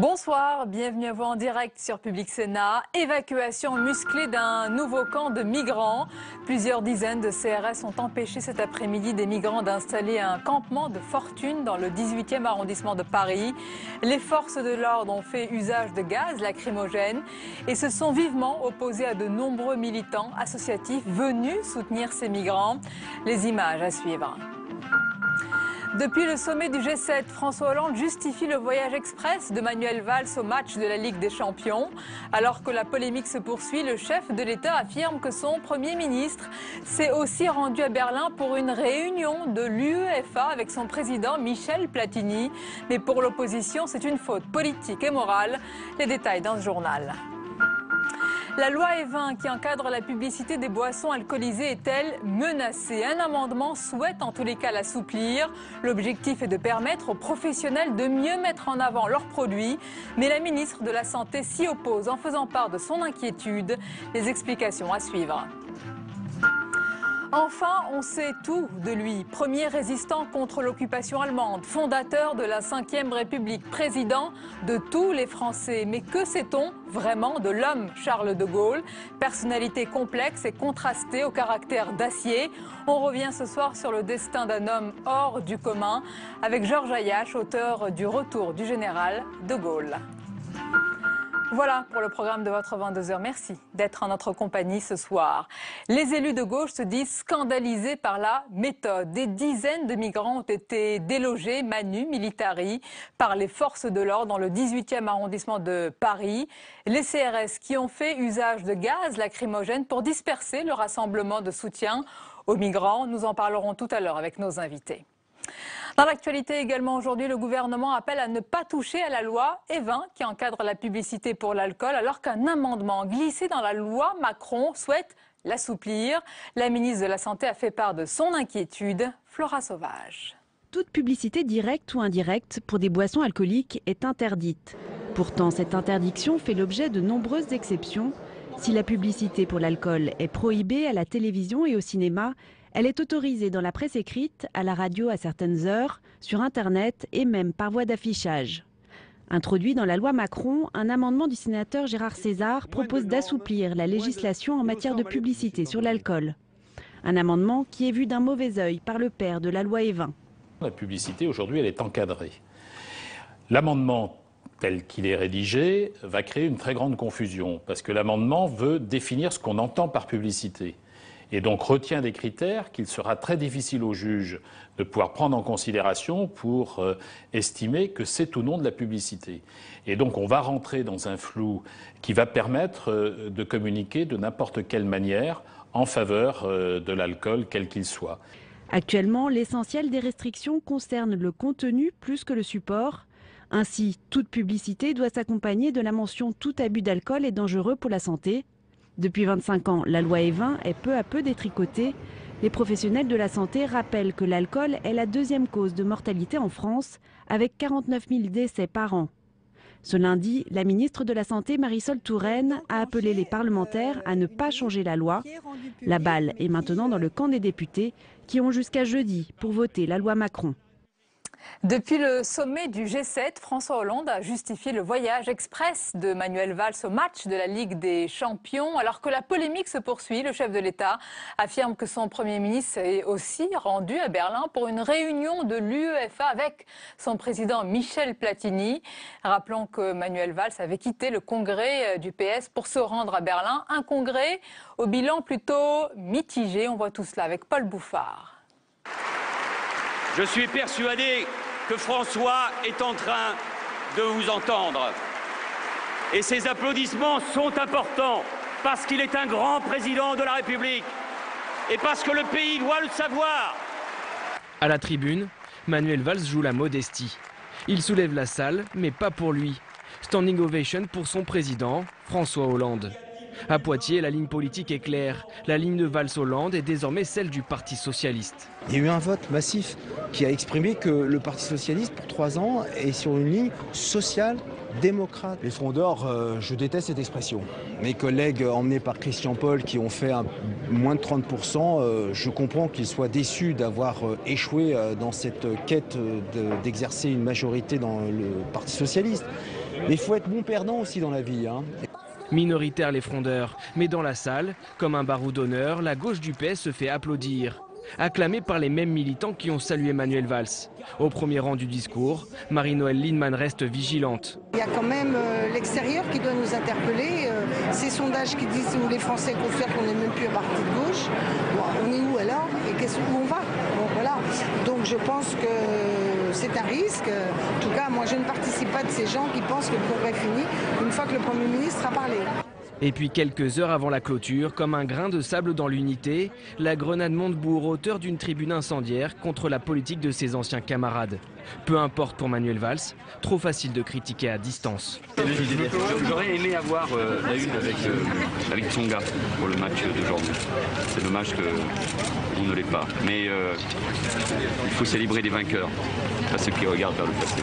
Bonsoir, bienvenue à vous en direct sur Public Sénat. Évacuation musclée d'un nouveau camp de migrants. Plusieurs dizaines de CRS ont empêché cet après-midi des migrants d'installer un campement de fortune dans le 18e arrondissement de Paris. Les forces de l'ordre ont fait usage de gaz lacrymogène et se sont vivement opposés à de nombreux militants associatifs venus soutenir ces migrants. Les images à suivre. Depuis le sommet du G7, François Hollande justifie le voyage express de Manuel Valls au match de la Ligue des Champions. Alors que la polémique se poursuit, le chef de l'État affirme que son Premier ministre s'est aussi rendu à Berlin pour une réunion de l'UEFA avec son président Michel Platini. Mais pour l'opposition, c'est une faute politique et morale. Les détails dans ce journal. La loi E20 qui encadre la publicité des boissons alcoolisées est-elle menacée? Un amendement souhaite en tous les cas l'assouplir. L'objectif est de permettre aux professionnels de mieux mettre en avant leurs produits. Mais la ministre de la Santé s'y oppose en faisant part de son inquiétude. Les explications à suivre. Enfin, on sait tout de lui. Premier résistant contre l'occupation allemande, fondateur de la Ve République, président de tous les Français. Mais que sait-on vraiment de l'homme Charles de Gaulle? Personnalité complexe et contrastée au caractère d'acier. On revient ce soir sur le destin d'un homme hors du commun avec Georges Ayache, auteur du Retour du général de Gaulle. Voilà pour le programme de votre 22h. Merci d'être en notre compagnie ce soir. Les élus de gauche se disent scandalisés par la méthode. Des dizaines de migrants ont été délogés, manu militari, par les forces de l'ordre dans le 18e arrondissement de Paris. Les CRS qui ont fait usage de gaz lacrymogène pour disperser le rassemblement de soutien aux migrants. Nous en parlerons tout à l'heure avec nos invités. Dans l'actualité également aujourd'hui, le gouvernement appelle à ne pas toucher à la loi E20 qui encadre la publicité pour l'alcool alors qu'un amendement glissé dans la loi Macron souhaite l'assouplir. La ministre de la Santé a fait part de son inquiétude. Flora Sauvage. Toute publicité directe ou indirecte pour des boissons alcooliques est interdite. Pourtant, cette interdiction fait l'objet de nombreuses exceptions. Si la publicité pour l'alcool est prohibée à la télévision et au cinéma, elle est autorisée dans la presse écrite, à la radio à certaines heures, sur Internet et même par voie d'affichage. Introduit dans la loi Macron, un amendement du sénateur Gérard César propose d'assouplir la législation en matière de publicité sur l'alcool. Un amendement qui est vu d'un mauvais œil par le père de la loi E20. La publicité aujourd'hui, elle est encadrée. L'amendement tel qu'il est rédigé va créer une très grande confusion parce que l'amendement veut définir ce qu'on entend par publicité. Et donc retient des critères qu'il sera très difficile au juge de pouvoir prendre en considération pour estimer que c'est ou non de la publicité. Et donc on va rentrer dans un flou qui va permettre de communiquer de n'importe quelle manière en faveur de l'alcool, quel qu'il soit. Actuellement, l'essentiel des restrictions concerne le contenu plus que le support. Ainsi, toute publicité doit s'accompagner de la mention « tout abus d'alcool est dangereux pour la santé ». Depuis 25 ans, la loi E20 est peu à peu détricotée. Les professionnels de la santé rappellent que l'alcool est la deuxième cause de mortalité en France, avec 49 000 décès par an. Ce lundi, la ministre de la Santé, Marisol Touraine, a appelé les parlementaires à ne pas changer la loi. La balle est maintenant dans le camp des députés, qui ont jusqu'à jeudi pour voter la loi Macron. Depuis le sommet du G7, François Hollande a justifié le voyage express de Manuel Valls au match de la Ligue des Champions. Alors que la polémique se poursuit, le chef de l'État affirme que son Premier ministre s'est aussi rendu à Berlin pour une réunion de l'UEFA avec son président Michel Platini. Rappelons que Manuel Valls avait quitté le congrès du PS pour se rendre à Berlin. Un congrès au bilan plutôt mitigé. On voit tout cela avec Paul Bouffard. Je suis persuadé que François est en train de vous entendre. Et ces applaudissements sont importants parce qu'il est un grand président de la République et parce que le pays doit le savoir. À la tribune, Manuel Valls joue la modestie. Il soulève la salle, mais pas pour lui. Standing ovation pour son président, François Hollande. À Poitiers, la ligne politique est claire. La ligne de Valls-Hollande est désormais celle du Parti socialiste. Il y a eu un vote massif qui a exprimé que le Parti socialiste, pour 3 ans, est sur une ligne sociale, démocrate. Les frondeurs, je déteste cette expression. Mes collègues emmenés par Christian Paul qui ont fait moins de 30%, je comprends qu'ils soient déçus d'avoir échoué dans cette quête d'exercer une majorité dans le Parti socialiste. Mais il faut être bon perdant aussi dans la vie. Minoritaires les frondeurs, mais dans la salle, comme un barreau d'honneur, la gauche du PS se fait applaudir. Acclamée par les mêmes militants qui ont salué Manuel Valls. Au premier rang du discours, Marie-Noëlle Lienemann reste vigilante. Il y a quand même l'extérieur qui doit nous interpeller. Ces sondages qui disent où les Français considèrent qu'on n'est même plus à parti de gauche. Bon, on est où alors et où on va? Bon, voilà. Donc je pense que c'est un risque. En tout cas, moi je ne participe pas de ces gens qui pensent que le progrès finit une fois que le Premier ministre a parlé. Et puis quelques heures avant la clôture, comme un grain de sable dans l'unité, la grenade Montebourg, auteur d'une tribune incendiaire contre la politique de ses anciens camarades. Peu importe pour Manuel Valls, trop facile de critiquer à distance. J'aurais aimé avoir la une avec Tsonga pour le match d'aujourd'hui. C'est dommage qu'on ne l'ait pas. Mais il faut célébrer des vainqueurs, pas ceux qui regardent vers le passé.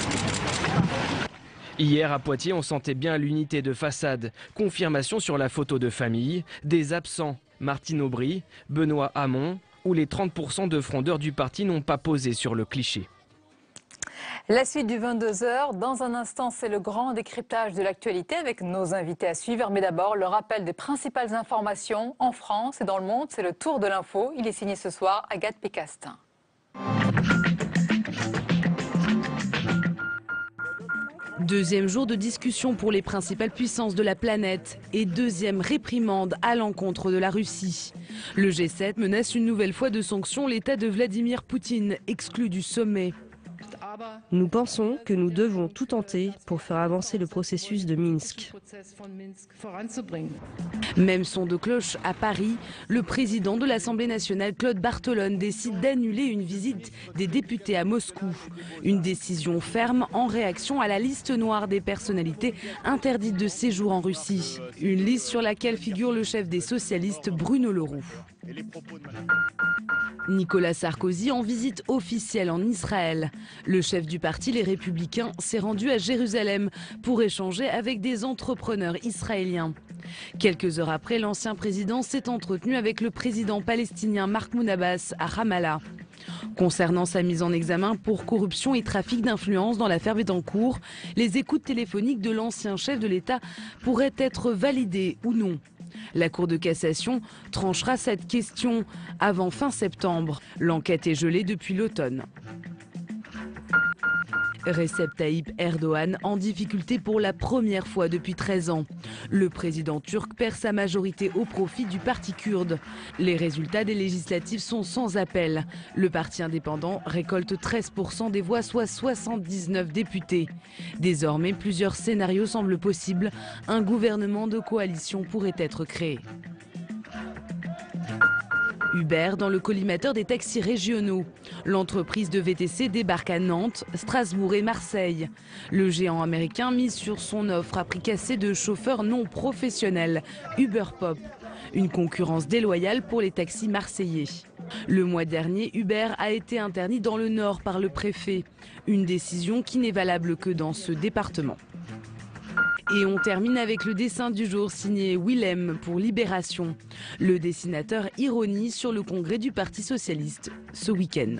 Hier à Poitiers, on sentait bien l'unité de façade. Confirmation sur la photo de famille, des absents, Martine Aubry, Benoît Hamon, où les 30% de frondeurs du parti n'ont pas posé sur le cliché. La suite du 22h, dans un instant, c'est le grand décryptage de l'actualité avec nos invités à suivre. Mais d'abord, le rappel des principales informations en France et dans le monde. C'est le tour de l'info. Il est signé ce soir, Agathe Pécastin. Deuxième jour de discussion pour les principales puissances de la planète et deuxième réprimande à l'encontre de la Russie. Le G7 menace une nouvelle fois de sanctions l'État de Vladimir Poutine, exclu du sommet. Nous pensons que nous devons tout tenter pour faire avancer le processus de Minsk. Même son de cloche à Paris, le président de l'Assemblée nationale, Claude Barthelone, décide d'annuler une visite des députés à Moscou. Une décision ferme en réaction à la liste noire des personnalités interdites de séjour en Russie. Une liste sur laquelle figure le chef des socialistes, Bruno Le Roux. Nicolas Sarkozy en visite officielle en Israël. Le chef du parti Les Républicains s'est rendu à Jérusalem pour échanger avec des entrepreneurs israéliens. Quelques heures après, l'ancien président s'est entretenu avec le président palestinien Mahmoud Abbas à Ramallah. Concernant sa mise en examen pour corruption et trafic d'influence dans l'affaire Bettencourt, les écoutes téléphoniques de l'ancien chef de l'État pourraient être validées ou non. La Cour de cassation tranchera cette question avant fin septembre. L'enquête est gelée depuis l'automne. Recep Tayyip Erdogan en difficulté pour la première fois depuis 13 ans. Le président turc perd sa majorité au profit du parti kurde. Les résultats des législatives sont sans appel. Le parti indépendant récolte 13% des voix, soit 79 députés. Désormais, plusieurs scénarios semblent possibles. Un gouvernement de coalition pourrait être créé. Uber dans le collimateur des taxis régionaux. L'entreprise de VTC débarque à Nantes, Strasbourg et Marseille. Le géant américain mise sur son offre à prix cassé de chauffeurs non professionnels, Uber Pop. Une concurrence déloyale pour les taxis marseillais. Le mois dernier, Uber a été interdit dans le Nord par le préfet. Une décision qui n'est valable que dans ce département. Et on termine avec le dessin du jour signé Willem pour Libération. Le dessinateur ironise sur le congrès du Parti socialiste ce week-end.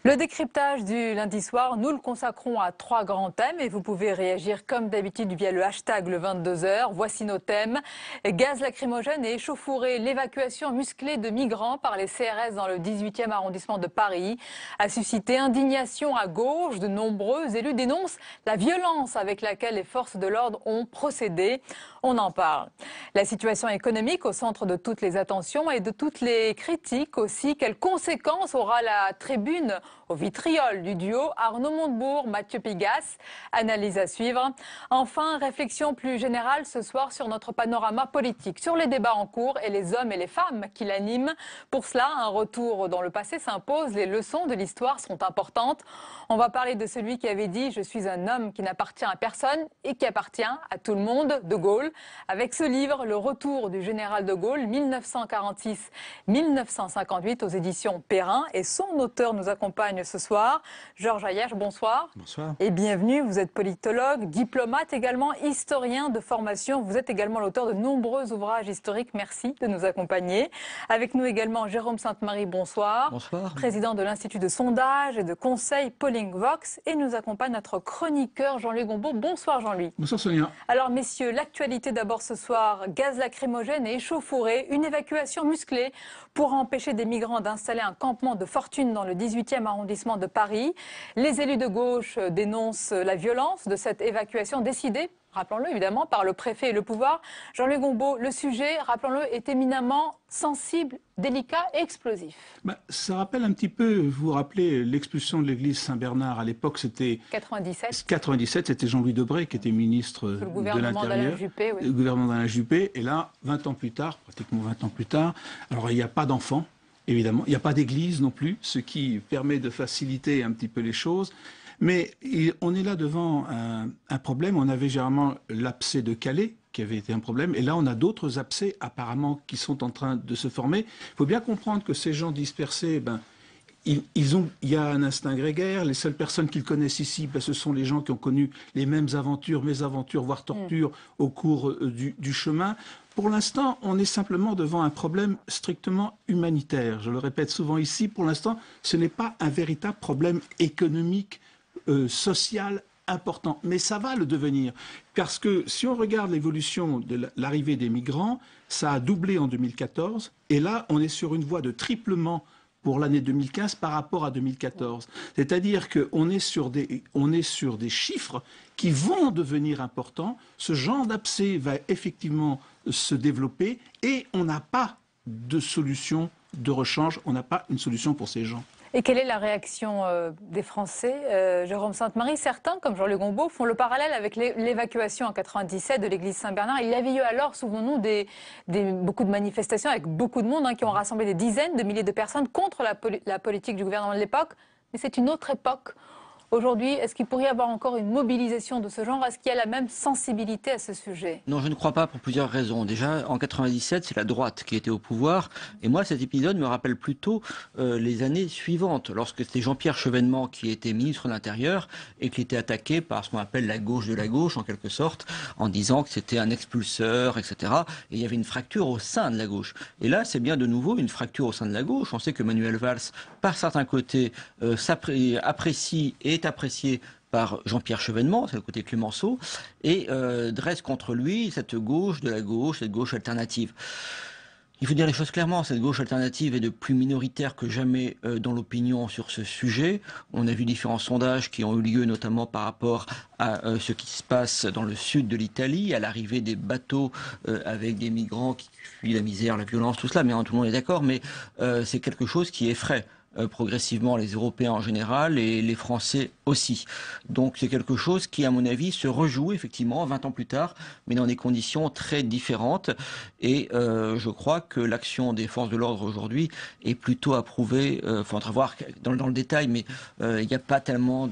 Le décryptage du lundi soir, nous le consacrons à 3 grands thèmes et vous pouvez réagir comme d'habitude via le hashtag le 22h. Voici nos thèmes. Gaz lacrymogène et échauffourée, l'évacuation musclée de migrants par les CRS dans le 18e arrondissement de Paris a suscité indignation à gauche. De nombreux élus dénoncent la violence avec laquelle les forces de l'ordre ont procédé. On en parle. La situation économique au centre de toutes les attentions et de toutes les critiques aussi. Quelles conséquences aura la tribune au vitriol du duo Arnaud Montebourg-Mathieu Pigasse? Analyse à suivre. Enfin, réflexion plus générale ce soir sur notre panorama politique, sur les débats en cours et les hommes et les femmes qui l'animent. Pour cela, un retour dans le passé s'impose. Les leçons de l'histoire sont importantes. On va parler de celui qui avait dit « Je suis un homme qui n'appartient à personne et qui appartient à tout le monde », de Gaulle. Avec ce livre, Le retour du général de Gaulle, 1946-1958 aux éditions Perrin. Et son auteur nous accompagne accompagne ce soir. Georges Ayache, bonsoir. Bonsoir. Et bienvenue, vous êtes politologue, diplomate également, historien de formation. Vous êtes également l'auteur de nombreux ouvrages historiques. Merci de nous accompagner. Avec nous également Jérôme Sainte-Marie, bonsoir. Bonsoir. Président de l'Institut de sondage et de conseil Polling Vox. Et nous accompagne notre chroniqueur Jean-Louis Gombault. Bonsoir Jean-Louis. Bonsoir Sonia. Alors messieurs, l'actualité d'abord ce soir, gaz lacrymogène et échauffourée, une évacuation musclée pour empêcher des migrants d'installer un campement de fortune dans le 18e arrondissement de Paris. Les élus de gauche dénoncent la violence de cette évacuation décidée, rappelons-le évidemment, par le préfet et le pouvoir. Jean-Louis Gombault, le sujet, rappelons-le, est éminemment sensible, délicat et explosif. Ça rappelle un petit peu, vous vous rappelez, l'expulsion de l'église Saint-Bernard. À l'époque, c'était 97, c'était Jean-Louis Debré qui était ministre de l'Intérieur. Le gouvernement d'Alain Juppé. Et là, 20 ans plus tard, pratiquement 20 ans plus tard, alors il n'y a pas d'enfants, évidemment. Il n'y a pas d'église non plus, ce qui permet de faciliter un petit peu les choses. Mais on est là devant un problème. On avait généralement l'abcès de Calais, qui avait été un problème. Et là, on a d'autres abcès, apparemment, qui sont en train de se former. Il faut bien comprendre que ces gens dispersés, il y a un instinct grégaire. Les seules personnes qu'ils connaissent ici, ce sont les gens qui ont connu les mêmes aventures, mésaventures, voire tortures au cours du chemin. Pour l'instant, on est simplement devant un problème strictement humanitaire. Je le répète souvent ici, pour l'instant, ce n'est pas un véritable problème économique, social important. Mais ça va le devenir. Parce que si on regarde l'évolution de l'arrivée des migrants, ça a doublé en 2014. Et là, on est sur une voie de triplement pour l'année 2015 par rapport à 2014. C'est-à-dire qu'on est sur des chiffres qui vont devenir importants. Ce genre d'abcès va effectivement se développer et on n'a pas de solution de rechange. On n'a pas une solution pour ces gens. Et quelle est la réaction des Français, Jérôme Sainte-Marie? Certains, comme Jean-Luc Gombault, font le parallèle avec l'évacuation en 1997 de l'église Saint-Bernard. Il y avait eu alors, souvenons-nous, beaucoup de manifestations avec beaucoup de monde qui ont rassemblé des dizaines de milliers de personnes contre la politique du gouvernement de l'époque. Mais c'est une autre époque. Aujourd'hui, est-ce qu'il pourrait y avoir encore une mobilisation de ce genre? Est-ce qu'il y a la même sensibilité à ce sujet? Non, je ne crois pas pour plusieurs raisons. Déjà, en 97, c'est la droite qui était au pouvoir. Et moi, cet épisode me rappelle plutôt les années suivantes, lorsque c'était Jean-Pierre Chevènement qui était ministre de l'Intérieur et qui était attaqué par ce qu'on appelle la gauche de la gauche, en quelque sorte, en disant que c'était un expulseur, etc. Et il y avait une fracture au sein de la gauche. Et là, c'est bien de nouveau une fracture au sein de la gauche. On sait que Manuel Valls, par certains côtés, apprécie et est apprécié par Jean-Pierre Chevènement, c'est le côté Clémenceau, et dresse contre lui cette gauche de la gauche, cette gauche alternative. Il faut dire les choses clairement, cette gauche alternative est de plus minoritaire que jamais dans l'opinion sur ce sujet. On a vu différents sondages qui ont eu lieu notamment par rapport à ce qui se passe dans le sud de l'Italie, à l'arrivée des bateaux avec des migrants qui fuient la misère, la violence, tout cela, mais tout le monde est d'accord, mais c'est quelque chose qui effraie progressivement les Européens en général et les Français aussi. Donc c'est quelque chose qui, à mon avis, se rejoue effectivement 20 ans plus tard, mais dans des conditions très différentes. Et je crois que l'action des forces de l'ordre aujourd'hui est plutôt approuvée. Il faudra voir dans le détail, mais il n'y a pas tellement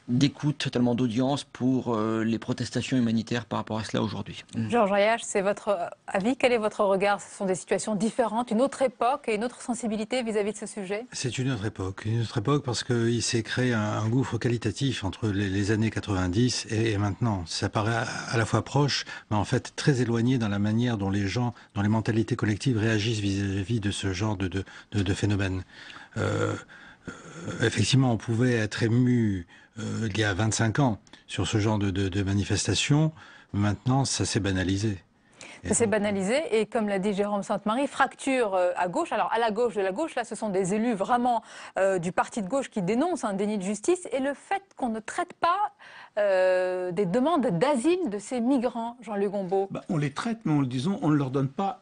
d'écoute, tellement d'audience pour les protestations humanitaires par rapport à cela aujourd'hui. Georges Ayache, c'est votre avis. Quel est votre regard? Ce sont des situations différentes, une autre époque et une autre sensibilité vis-à-vis de ce sujet? C'est une autre époque parce qu'il s'est créé un gouffre qualitatif entre les années 90 et maintenant. Ça paraît à la fois proche, mais en fait très éloigné dans la manière dont les gens, dont les mentalités collectives réagissent vis-à-vis de ce genre de phénomène. Effectivement, on pouvait être ému il y a 25 ans sur ce genre de manifestations. Maintenant, ça s'est banalisé. Ça s'est banalisé et comme l'a dit Jérôme Sainte-Marie, fracture à gauche. Alors à la gauche de la gauche, là ce sont des élus vraiment du parti de gauche qui dénoncent un déni de justice et le fait qu'on ne traite pas des demandes d'asile de ces migrants, Jean-Luc Gombault. On les traite, mais on ne leur donne pas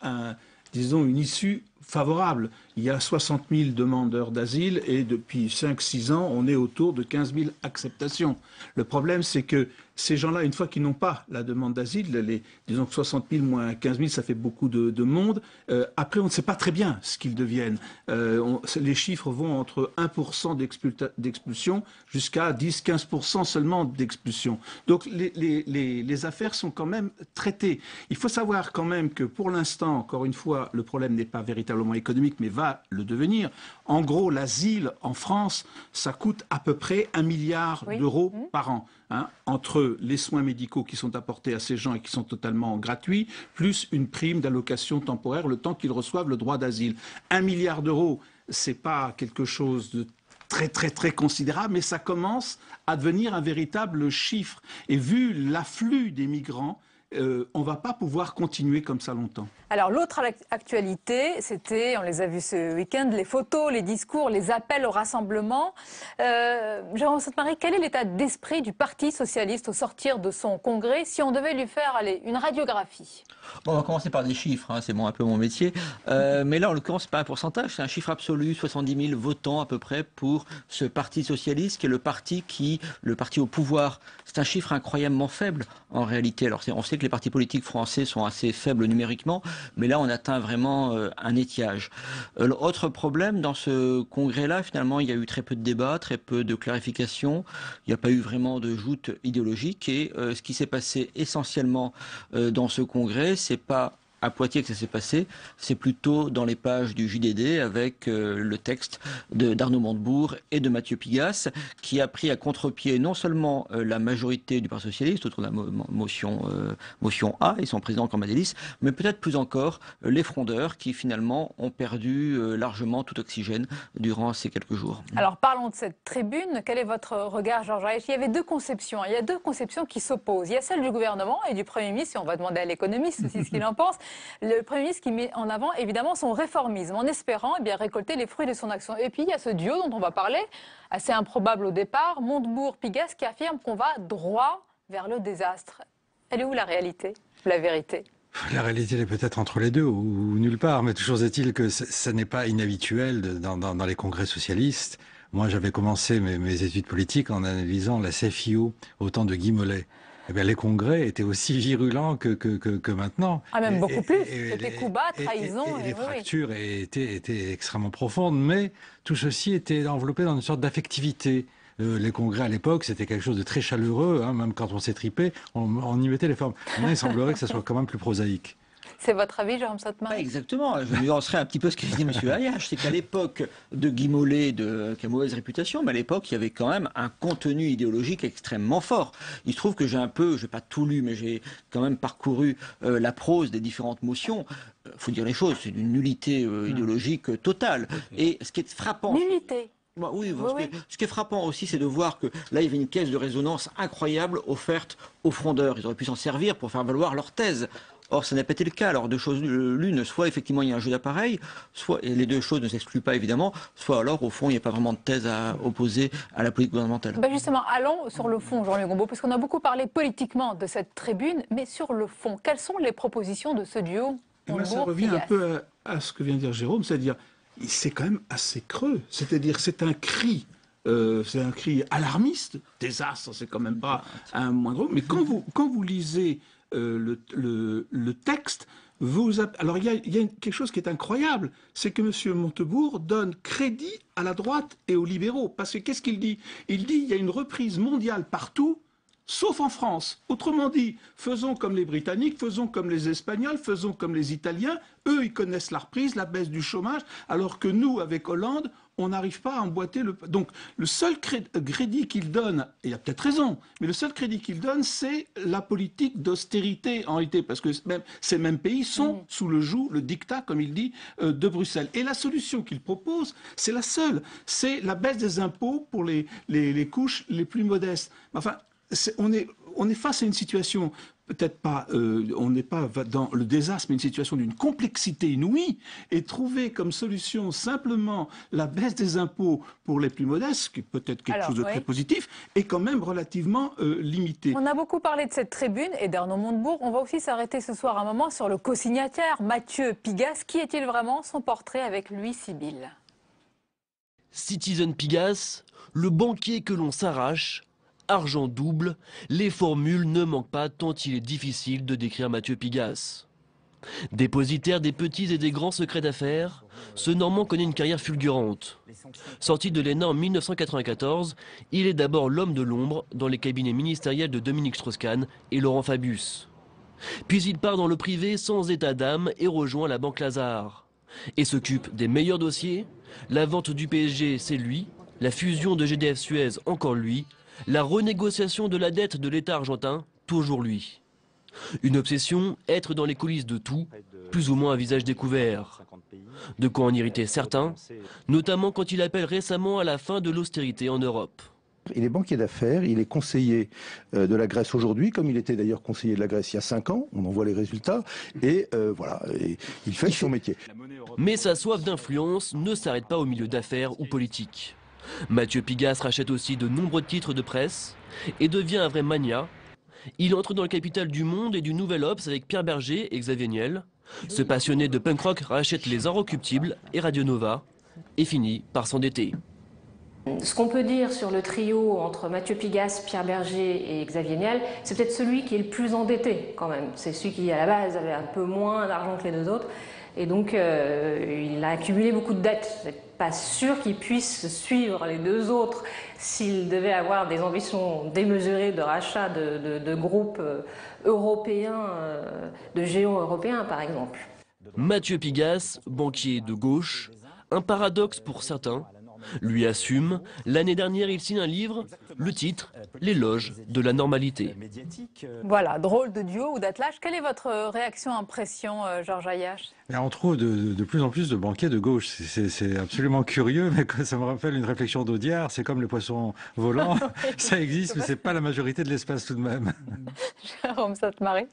une issue favorable. Il y a 60 000 demandeurs d'asile et depuis 5-6 ans, on est autour de 15 000 acceptations. Le problème, c'est que ces gens-là, une fois qu'ils n'ont pas la demande d'asile, disons que 60 000 moins 15 000, ça fait beaucoup de monde. Après, on ne sait pas très bien ce qu'ils deviennent. Les chiffres vont entre 1% d'expulsion jusqu'à 10-15% seulement d'expulsion. Donc les affaires sont quand même traitées. Il faut savoir quand même que pour l'instant, encore une fois, le problème n'est pas véritablement véritablement économique, mais va le devenir. En gros, l'asile en France, ça coûte à peu près 1 milliard d'euros par an. Entre les soins médicaux qui sont apportés à ces gens et qui sont totalement gratuits, plus une prime d'allocation temporaire le temps qu'ils reçoivent le droit d'asile. 1 milliard d'euros, c'est pas quelque chose de très considérable, mais ça commence à devenir un véritable chiffre. Et vu l'afflux des migrants, on ne va pas pouvoir continuer comme ça longtemps. Alors l'autre actualité, c'était, on les a vus ce week-end, les photos, les discours, les appels au rassemblement. Jérôme Sainte-Marie, quel est l'état d'esprit du Parti socialiste au sortir de son congrès, si on devait lui faire une radiographie? Bon, on va commencer par des chiffres, c'est un peu mon métier. Mais là, en l'occurrence, c'est pas un pourcentage, c'est un chiffre absolu, 70 000 votants à peu près pour ce Parti socialiste, qui est le parti au pouvoir. C'est un chiffre incroyablement faible en réalité. Alors on sait que les partis politiques français sont assez faibles numériquement, mais là on atteint vraiment un étiage. Autre problème dans ce congrès-là, finalement, il y a eu très peu de débats, très peu de clarifications. Il n'y a pas eu vraiment de joute idéologique. Et ce qui s'est passé essentiellement dans ce congrès, c'est pas à Poitiers que ça s'est passé, c'est plutôt dans les pages du JDD avec le texte d'Arnaud Montebourg et de Mathieu Pigasse, qui a pris à contre-pied non seulement la majorité du Parti socialiste autour de la motion A et son président Cambadélis, mais peut-être plus encore les frondeurs qui finalement ont perdu largement tout oxygène durant ces quelques jours. Alors parlons de cette tribune. Quel est votre regard, Georges Reich? Il y avait deux conceptions. Il y a deux conceptions qui s'opposent. Il y a celle du gouvernement et du Premier ministre, et on va demander à l'économiste aussi ce qu'il en pense. Le Premier ministre qui met en avant évidemment son réformisme en espérant récolter les fruits de son action. Et puis il y a ce duo dont on va parler, assez improbable au départ, Montebourg-Pigasse, qui affirme qu'on va droit vers le désastre. Elle est où la réalité, la vérité? La réalité, elle est peut-être entre les deux ou nulle part, mais toujours est-il que ça n'est pas inhabituel dans les congrès socialistes. Moi, j'avais commencé mes études politiques en analysant la CFIO au temps de Guy Mollet. Eh bien, les congrès étaient aussi virulents que maintenant. Ah, même beaucoup plus. C'était coups bas, trahison. Et les fractures étaient extrêmement profondes, mais tout ceci était enveloppé dans une sorte d'affectivité. Les congrès à l'époque, c'était quelque chose de très chaleureux, même quand on s'est tripé, on y mettait les formes. Maintenant, il semblerait que ça soit quand même plus prosaïque. C'est votre avis, Jérôme Sainte-Marie? Exactement. Je nuancerai un petit peu ce que dit M. Ayache. C'est qu'à l'époque de Guy Mollet, qui a mauvaise réputation, mais à l'époque, il y avait quand même un contenu idéologique extrêmement fort. Il se trouve que j'ai pas tout lu, mais j'ai quand même parcouru la prose des différentes motions. Faut dire les choses, c'est une nullité idéologique totale. Et ce qui est frappant... Nullité. Oui. Ce qui est frappant aussi, c'est de voir que là, il y avait une caisse de résonance incroyable offerte aux frondeurs. Ils auraient pu s'en servir pour faire valoir leur thèse. Or, ça n'a pas été le cas. Alors, deux choses l'une, soit effectivement il y a un jeu d'appareil, soit, et les deux choses ne s'excluent pas évidemment, soit alors au fond il n'y a pas vraiment de thèse à opposer à la politique gouvernementale. Justement, allons sur le fond, Jean-Luc Gombault, parce qu'on a beaucoup parlé politiquement de cette tribune, mais sur le fond, quelles sont les propositions de ce duo? Ça revient un peu à ce que vient de dire Jérôme, c'est-à-dire c'est quand même assez creux, c'est-à-dire c'est un cri alarmiste, désastre, c'est quand même pas un moindre mot, mais quand vous lisez le texte, alors il y a quelque chose qui est incroyable, c'est que M. Montebourg donne crédit à la droite et aux libéraux, parce que qu'est-ce qu'il dit? Il dit il y a une reprise mondiale partout, sauf en France. Autrement dit, faisons comme les Britanniques, faisons comme les Espagnols, faisons comme les Italiens. Eux, ils connaissent la reprise, la baisse du chômage, alors que nous, avec Hollande, on n'arrive pas à emboîter le... Donc, le seul crédit qu'il donne, et il a peut-être raison, mais le seul crédit qu'il donne, c'est la politique d'austérité, en réalité, parce que ces mêmes pays sont sous le joug, le diktat, comme il dit, de Bruxelles. Et la solution qu'il propose, c'est la seule, c'est la baisse des impôts pour les couches les plus modestes. Enfin, on est face à une situation, peut-être pas, on n'est pas dans le désastre, mais une situation d'une complexité inouïe, et trouver comme solution simplement la baisse des impôts pour les plus modestes, qui est peut-être quelque chose de très positif, est quand même relativement limité. On a beaucoup parlé de cette tribune et d'Arnaud Montebourg. On va aussi s'arrêter ce soir un moment sur le co-signataire, Mathieu Pigasse. Qui est-il vraiment? Son portrait avec Louis Sibylle. Citizen Pigasse, le banquier que l'on s'arrache. Argent double, les formules ne manquent pas tant il est difficile de décrire Mathieu Pigasse. Dépositaire des petits et des grands secrets d'affaires, ce Normand connaît une carrière fulgurante. Sorti de l'ENA en 1994, il est d'abord l'homme de l'ombre dans les cabinets ministériels de Dominique Strauss-Kahn et Laurent Fabius. Puis il part dans le privé sans état d'âme et rejoint la Banque Lazare. et s'occupe des meilleurs dossiers. La vente du PSG, c'est lui. La fusion de GDF Suez, encore lui. La renégociation de la dette de l'État argentin, toujours lui. Une obsession, être dans les coulisses de tout, plus ou moins à visage découvert. De quoi en irriter certains, notamment quand il appelle récemment à la fin de l'austérité en Europe. Il est banquier d'affaires, il est conseiller de la Grèce aujourd'hui, comme il était d'ailleurs conseiller de la Grèce il y a 5 ans, on en voit les résultats, et voilà, et il fait son métier. Mais sa soif d'influence ne s'arrête pas au milieu d'affaires ou politique. Mathieu Pigasse rachète aussi de nombreux titres de presse et devient un vrai mania. Il entre dans le capital du Monde et du Nouvel Obs avec Pierre Berger et Xavier Niel. Ce passionné de punk rock rachète les Inrecuptibles et Radio Nova et finit par s'endetter. Ce qu'on peut dire sur le trio entre Mathieu Pigasse, Pierre Berger et Xavier Niel, c'est peut-être celui qui est le plus endetté quand même. C'est celui qui à la base avait un peu moins d'argent que les deux autres. Et donc il a accumulé beaucoup de dettes. Je ne suis pas sûr qu'il puisse suivre les deux autres s'il devait avoir des ambitions démesurées de rachat de groupes européens, de géants européens par exemple. Mathieu Pigasse, banquier de gauche, un paradoxe pour certains. Lui assume. L'année dernière, il signe un livre, le titre, L'éloge de la normalité. Voilà, drôle de duo ou d'attelage. Quelle est votre réaction, impression, Georges Ayache? On trouve de plus en plus de banquiers de gauche. C'est absolument curieux, mais ça me rappelle une réflexion d'Audiard. C'est comme les poissons volants. Ça existe, mais c'est pas la majorité de l'espace tout de même. Jérôme Sainte-Marie.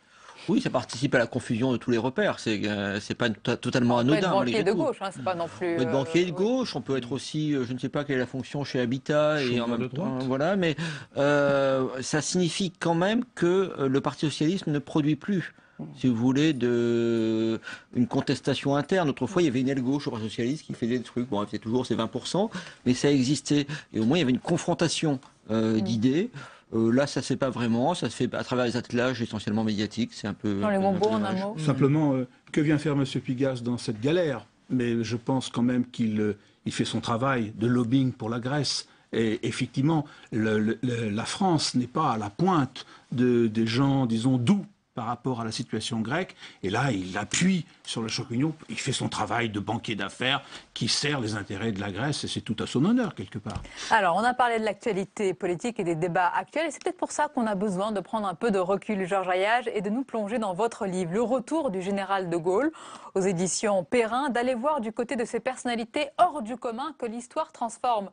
Oui, ça participe à la confusion de tous les repères. C'est pas totalement anodin. On peut être banquier de gauche, hein, c'est pas non plus. On peut être banquier de gauche, on peut être aussi, je ne sais pas quelle est la fonction chez Habitat, et en même temps, voilà, mais ça signifie quand même que le Parti socialiste ne produit plus, si vous voulez, une contestation interne. Autrefois, il y avait une aile gauche au Parti socialiste qui faisait des trucs. Bon, c'est toujours ces 20%, mais ça existait. Et au moins, il y avait une confrontation d'idées. Là, ça ne se fait pas vraiment, ça se fait à travers les attelages essentiellement médiatiques. C'est un peu. Dans les mots beaux, en un mot. Simplement, que vient faire M. Pigasse dans cette galère? Mais je pense quand même qu'il fait son travail de lobbying pour la Grèce. Et effectivement, la France n'est pas à la pointe des gens, disons, doux par rapport à la situation grecque. Et là, il appuie sur le choc union. Il fait son travail de banquier d'affaires qui sert les intérêts de la Grèce. Et c'est tout à son honneur, quelque part. Alors, on a parlé de l'actualité politique et des débats actuels. Et c'est peut-être pour ça qu'on a besoin de prendre un peu de recul, Georges Ayache, et de nous plonger dans votre livre, Le retour du général de Gaulle, aux éditions Perrin, d'aller voir du côté de ces personnalités hors du commun que l'histoire transforme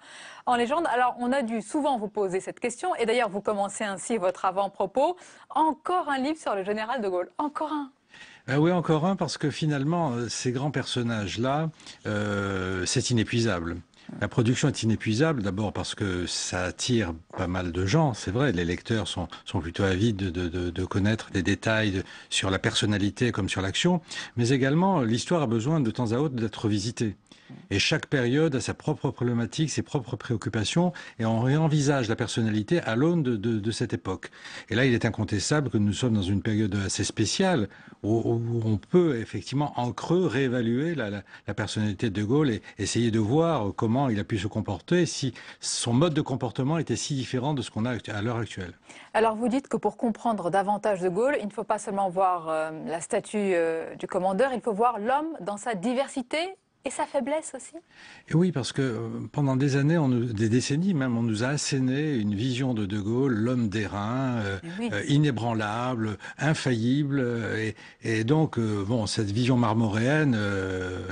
en légende. Alors, on a dû souvent vous poser cette question. Et d'ailleurs, vous commencez ainsi votre avant-propos. Encore un livre sur le général de Gaulle. Encore un. Oui, encore un, parce que finalement, ces grands personnages-là, c'est inépuisable. La production est inépuisable, d'abord parce que ça attire pas mal de gens, c'est vrai, les lecteurs sont plutôt avides de connaître des détails sur la personnalité comme sur l'action, mais également l'histoire a besoin de temps à autre d'être revisitée. Et chaque période a sa propre problématique, ses propres préoccupations, et on réenvisage la personnalité à l'aune de cette époque. Et là, il est incontestable que nous sommes dans une période assez spéciale, où on peut effectivement en creux réévaluer la personnalité de Gaulle et essayer de voir comment il a pu se comporter, si son mode de comportement était si différent de ce qu'on a à l'heure actuelle. Alors vous dites que pour comprendre davantage de Gaulle, il ne faut pas seulement voir la statue du commandeur, il faut voir l'homme dans sa diversité. Et sa faiblesse aussi? Et oui, parce que pendant des années, des décennies même, on nous a asséné une vision de Gaulle, l'homme d'airain, inébranlable, infaillible. Et donc, bon, cette vision marmoréenne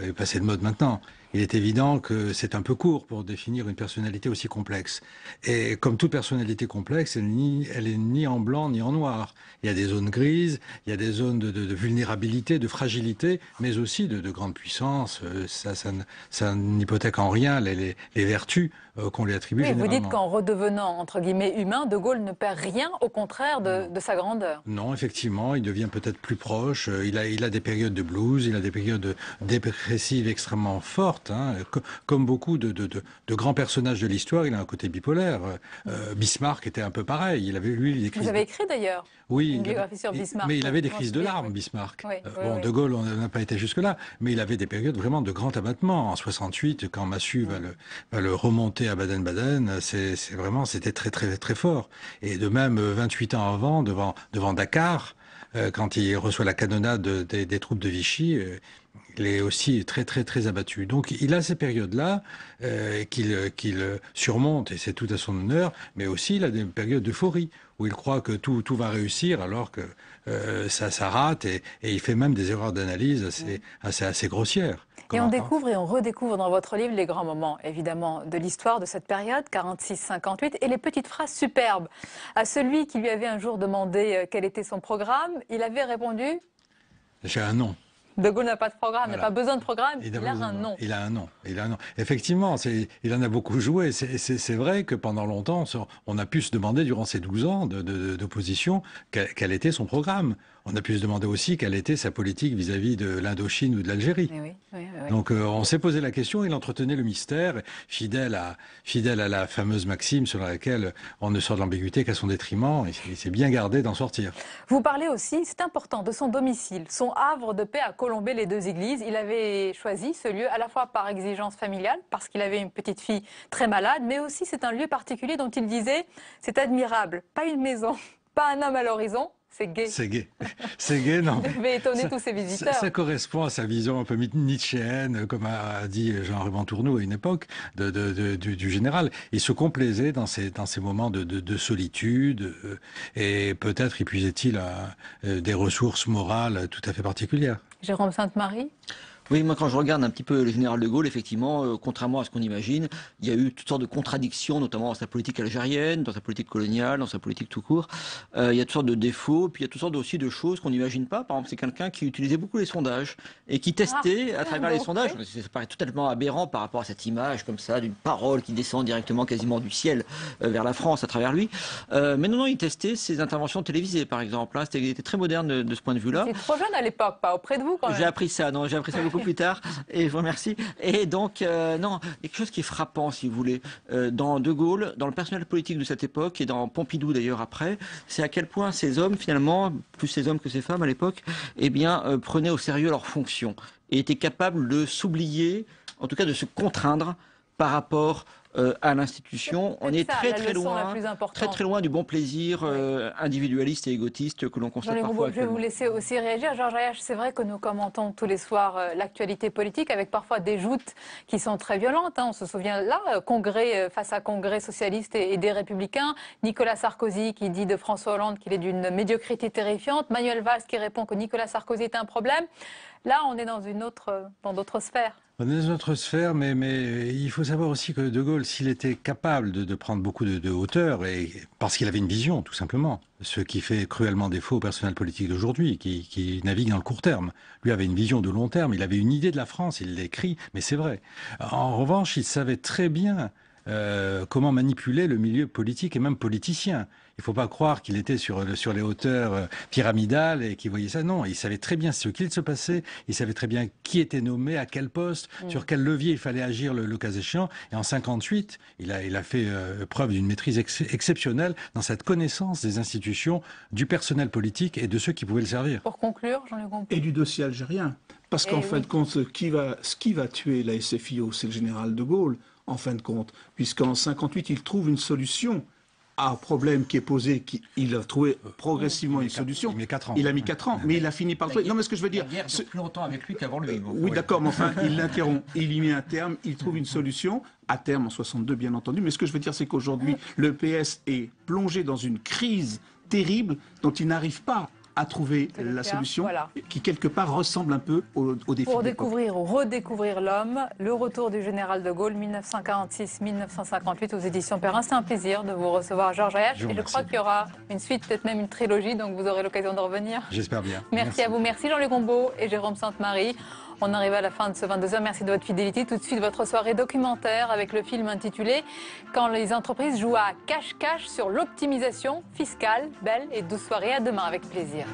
est passée de mode maintenant. Il est évident que c'est un peu court pour définir une personnalité aussi complexe. Et comme toute personnalité complexe, elle est ni en blanc ni en noir. Il y a des zones grises, il y a des zones de vulnérabilité, de fragilité, mais aussi de grande puissance. Ça n'hypothèque en rien les vertus qu'on lui attribue généralement. Vous dites qu'en redevenant, entre guillemets, humain, de Gaulle ne perd rien, au contraire de sa grandeur. Non, effectivement, il devient peut-être plus proche. Il a des périodes de blues, il a des périodes dépressives extrêmement fortes. Hein. Comme beaucoup de grands personnages de l'histoire, il a un côté bipolaire. Bismarck était un peu pareil. Il avait, lui, des crises. Vous avez écrit d'ailleurs une biographie sur Bismarck. Mais il avait des crises de larmes, Bismarck. Oui, De Gaulle, on n'a pas été jusque-là, mais il avait des périodes vraiment de grand abattement. En 68, quand Massu va le remonter à Baden-Baden, c'était très, très, très fort. Et de même, 28 ans avant, devant Dakar, quand il reçoit la canonnade des troupes de Vichy, il est aussi très très très abattu. Donc il a ces périodes-là qu'il surmonte, et c'est tout à son honneur, mais aussi il a des périodes d'euphorie, où il croit que tout va réussir alors que ça rate, et il fait même des erreurs d'analyse assez grossières. Et on découvre et on redécouvre dans votre livre les grands moments, évidemment, de l'histoire de cette période, 46-58, et les petites phrases superbes. À celui qui lui avait un jour demandé quel était son programme, il avait répondu « J'ai un nom ». De Gaulle n'a pas de programme, n'a pas besoin de programme, il a un nom. Il a un nom. Effectivement, il en a beaucoup joué. C'est vrai que pendant longtemps, on a pu se demander durant ces 12 ans d'opposition quel était son programme. On a pu se demander aussi quelle était sa politique vis-à-vis de l'Indochine ou de l'Algérie. Oui. Donc on s'est posé la question, il entretenait le mystère, fidèle à la fameuse maxime sur laquelle on ne sort de l'ambiguïté qu'à son détriment. Il s'est bien gardé d'en sortir. Vous parlez aussi, c'est important, de son domicile, son havre de paix à Colombey-les-Deux-Églises. Il avait choisi ce lieu à la fois par exigence familiale, parce qu'il avait une petite fille très malade, mais aussi c'est un lieu particulier dont il disait « c'est admirable, pas une maison, pas un homme à l'horizon ». C'est gai. C'est gai. C'est gai, non. Vous devez étonner tous ces visiteurs. Ça correspond à sa vision un peu nietzschéenne, comme a dit Jean-Raymond Tourneau à une époque, du général. Il se complaisait dans ces moments de solitude, et peut-être y puisait-il des ressources morales tout à fait particulières. Jérôme Sainte-Marie ? Oui, moi quand je regarde un petit peu le général de Gaulle, effectivement, contrairement à ce qu'on imagine, il y a eu toutes sortes de contradictions, notamment dans sa politique algérienne, dans sa politique coloniale, dans sa politique tout court. Il y a toutes sortes de défauts, puis il y a toutes sortes aussi de choses qu'on n'imagine pas. Par exemple, c'est quelqu'un qui utilisait beaucoup les sondages et qui testait à travers les sondages. Ça paraît totalement aberrant par rapport à cette image comme ça, d'une parole qui descend directement quasiment du ciel vers la France à travers lui. Mais non, il testait ses interventions télévisées, par exemple. Hein. Il était très moderne de ce point de vue-là. C'était trop jeune à l'époque, pas auprès de vous quand même. J'ai appris ça beaucoup plus tard, et je vous remercie. Et donc, non, il y a quelque chose qui est frappant, si vous voulez, dans De Gaulle, dans le personnel politique de cette époque, et dans Pompidou d'ailleurs après, c'est à quel point ces hommes, finalement, plus ces hommes que ces femmes à l'époque, eh bien, prenaient au sérieux leurs fonctions, et étaient capables de s'oublier, en tout cas de se contraindre par rapport à l'institution. On est très loin du bon plaisir individualiste et égotiste que l'on constate parfois. Je vais vous laisser aussi réagir. Georges Ayache, c'est vrai que nous commentons tous les soirs l'actualité politique avec parfois des joutes qui sont très violentes. Hein. On se souvient là, congrès face à congrès socialiste et des Républicains. Nicolas Sarkozy qui dit de François Hollande qu'il est d'une médiocrité terrifiante. Manuel Valls qui répond que Nicolas Sarkozy est un problème. Là, on est dans d'autres sphères. On est dans une autre sphère, mais il faut savoir aussi que De Gaulle, s'il était capable de prendre beaucoup de hauteur, et parce qu'il avait une vision, tout simplement, ce qui fait cruellement défaut au personnel politique d'aujourd'hui, qui navigue dans le court terme. Lui avait une vision de long terme, il avait une idée de la France, il l'écrit, mais c'est vrai. En revanche, il savait très bien comment manipuler le milieu politique et même politicien. Il ne faut pas croire qu'il était sur les hauteurs pyramidales et qu'il voyait ça. Non, il savait très bien ce qu'il se passait. Il savait très bien qui était nommé, à quel poste, sur quel levier il fallait agir le cas échéant. Et en 58, il a fait preuve d'une maîtrise exceptionnelle dans cette connaissance des institutions, du personnel politique et de ceux qui pouvaient le servir. Pour conclure, Jean-Luc Gompot. Et du dossier algérien. Parce qu'en fin de compte, ce qui va tuer la SFIO, c'est le général de Gaulle, en fin de compte. Puisqu'en 58, il trouve une solution à un problème qui est posé, il a trouvé progressivement une solution. Il a mis 4 ans, mais il a fini par le trouver. Non, mais ce que je veux dire... La guerre dure plus longtemps avec lui qu'avant lui. Oui, d'accord, mais enfin, il l'interrompt. Il y met un terme, il trouve une solution, à terme en 62, bien entendu. Mais ce que je veux dire, c'est qu'aujourd'hui, le PS est plongé dans une crise terrible dont il n'arrive pas à trouver la solution, qui quelque part ressemble un peu au défi. Pour découvrir ou redécouvrir l'homme, le retour du général de Gaulle, 1946-1958 aux éditions Perrin. C'est un plaisir de vous recevoir, Georges Ayache. Et je crois qu'il y aura une suite, peut-être même une trilogie, donc vous aurez l'occasion de revenir. J'espère bien. Merci à vous. Merci Jean-Luc Gompot et Jérôme Sainte-Marie. On arrive à la fin de ce 22h. Merci de votre fidélité. Tout de suite, votre soirée documentaire avec le film intitulé « Quand les entreprises jouent à cache-cache sur l'optimisation fiscale ». Belle et douce soirée. À demain avec plaisir.